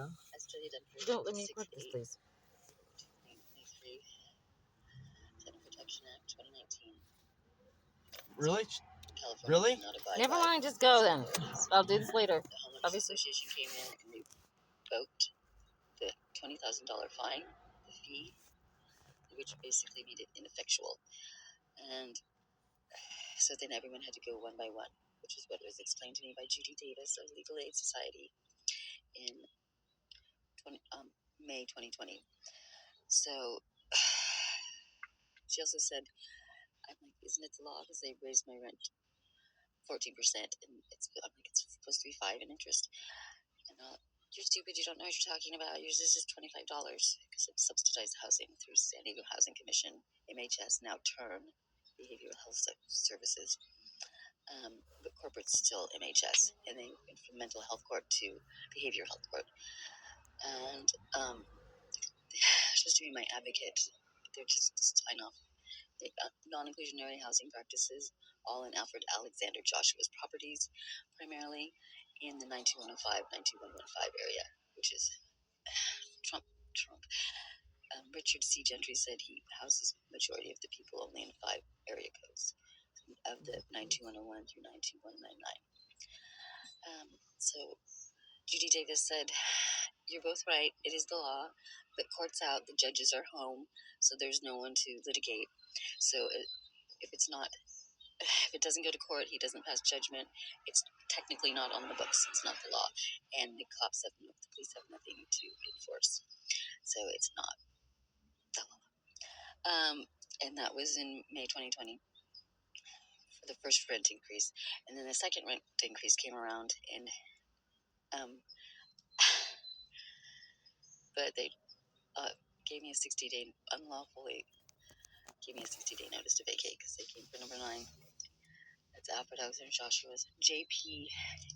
I studied under Don't let me click this, please. 2023 Tenant Protection Act 2019. Really? California Really? did not abide Never by mind, just go then. authorities. I'll do this later. The homeowners Obviously. association came in and revoked the $20,000 fine, the fee, which basically made it ineffectual. And so then everyone had to go one by one, which is what was explained to me by Judy Davis of Legal Aid Society in May 2020. So she also said, I'm like, isn't it the law? Because they raised my rent 14%, and I'm like, it's supposed to be 5% in interest. And you're stupid. You don't know what you're talking about. Yours is just $25 because it's subsidized housing through San Diego Housing Commission, MHS, now TURN, Behavioral Health Services. But corporate's still MHS, and then from mental health court to behavioral health court. And supposed to be my advocate. They're just sign off. Non-inclusionary housing practices, all in Alfred Alexander Joshua's properties, primarily in the 92105, 92115 area, which is Trump. Richard C. Gentry said he houses the majority of the people only in 5 area codes of the 92101 through 92199. So Judy Davis said, you're both right. It is the law. The court's out. The judges are home. So there's no one to litigate. So if it doesn't go to court, he doesn't pass judgment, it's technically not on the books. It's not the law. And the police have nothing to enforce. So it's not the law. And that was in May 2020 for the first rent increase. And then the second rent increase came around, and but they gave me a 60-day unlawfully. Gave me a 60-day notice to vacate because they came for number 9. That's Alfred Alexander Joshua's JP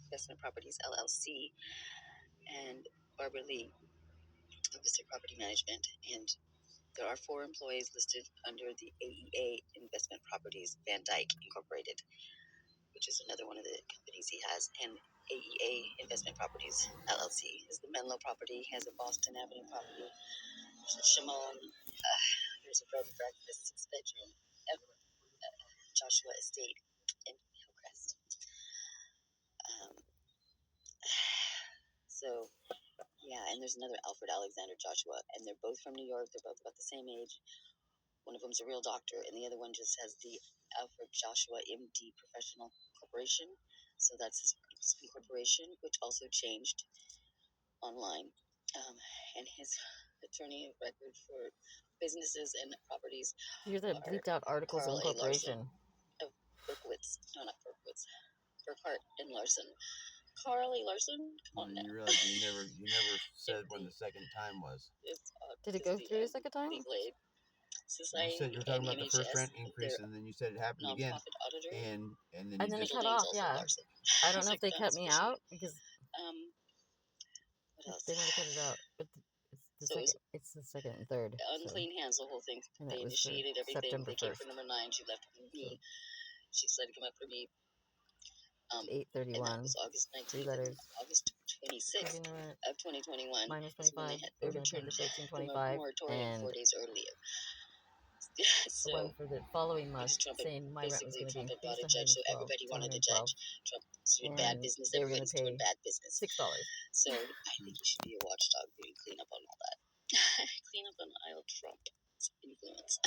Investment Properties LLC and Barbara Lee of Vista Property Management. And there are 4 employees listed under the AEA Investment Properties Van Dyke Incorporated, which is another one of the companies he has. And AEA Investment Properties LLC is the Menlo property. He has a Boston Avenue property. There's a Shimon. There's a bed and breakfast 6-bedroom Joshua Estate in Hillcrest. So, yeah, and there's another Alfred Alexander Joshua, and they're both from New York. They're both about the same age. One of them's a real doctor, and the other one just has the Alfred Joshua MD Professional Corporation. So that's his corporation, which also changed online. And his attorney of record for businesses and properties. You're the bleeped out articles Carl of A. Larson incorporation. of Berkowitz. No, not Berkowitz. Burkhart and Larson. Carl A. Larson? Come on now. You realize you never said when the second time was. Did it go through a second time? Legal Aid Society. You said you were talking about the first MHS, rent increase, and then you said it happened again. Nonprofit auditor. And then And then it cut off, yeah. I don't know if they cut me out because what else? they might have cut it out. But it's the second and third. Unclean hands, the whole thing. And They initiated everything. September They came 1st. for number 9. She left with me. She decided to come up for me. 8/31. And that was August 19th. 3 letters. August 26th of 2021. Minus 25. They They're going to pay the 13.25. moratorium 4 days earlier. So, the one for the following month saying my rent was going to be Trump increased had brought a judge, so everybody wanted a judge. Trump's doing bad business. They were going to pay doing bad business. $6. So I think you should be a watchdog and clean up on all that. Clean up on aisle Trump's influence.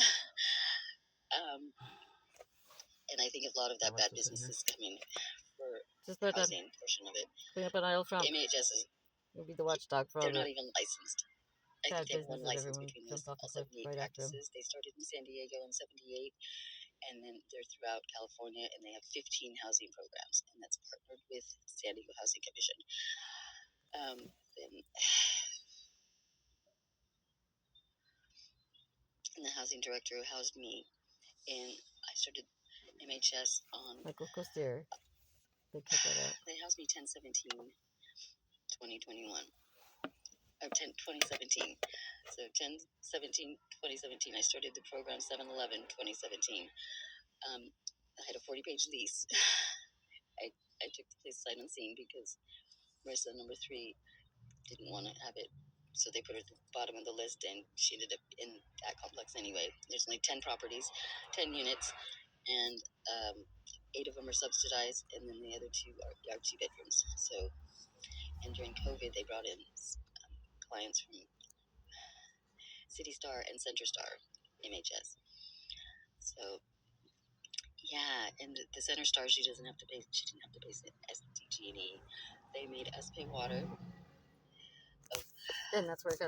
And I think a lot of that bad business is coming for just housing portion of it. Clean up on aisle Trump. MHS is. You'll be the watchdog for all They're not even licensed. I think they have one license everyone between jumped off all the cliff 78 right after him. practices. They started in San Diego in 78, and then they're throughout California, and they have 15 housing programs, and that's partnered with San Diego Housing Commission. And the housing director who housed me, and I started MHS on. Michael Costier. They cut that out. They housed me 10/17/2021. 2017. So 10/17/2017, I started the program 7/11/2017. I had a 40-page lease. I took the place sight unseen because Marissa, number 3, didn't want to have it, so they put her at the bottom of the list, and she ended up in that complex anyway. There's only 10 properties, 10 units, and 8 of them are subsidized, and then the other 2 are 2 bedrooms. So, and during COVID, they brought in clients from City Star and Center Star, MHS. So yeah, and the Center Star, she didn't have to pay SDG&E. They made us pay water. And that's where it got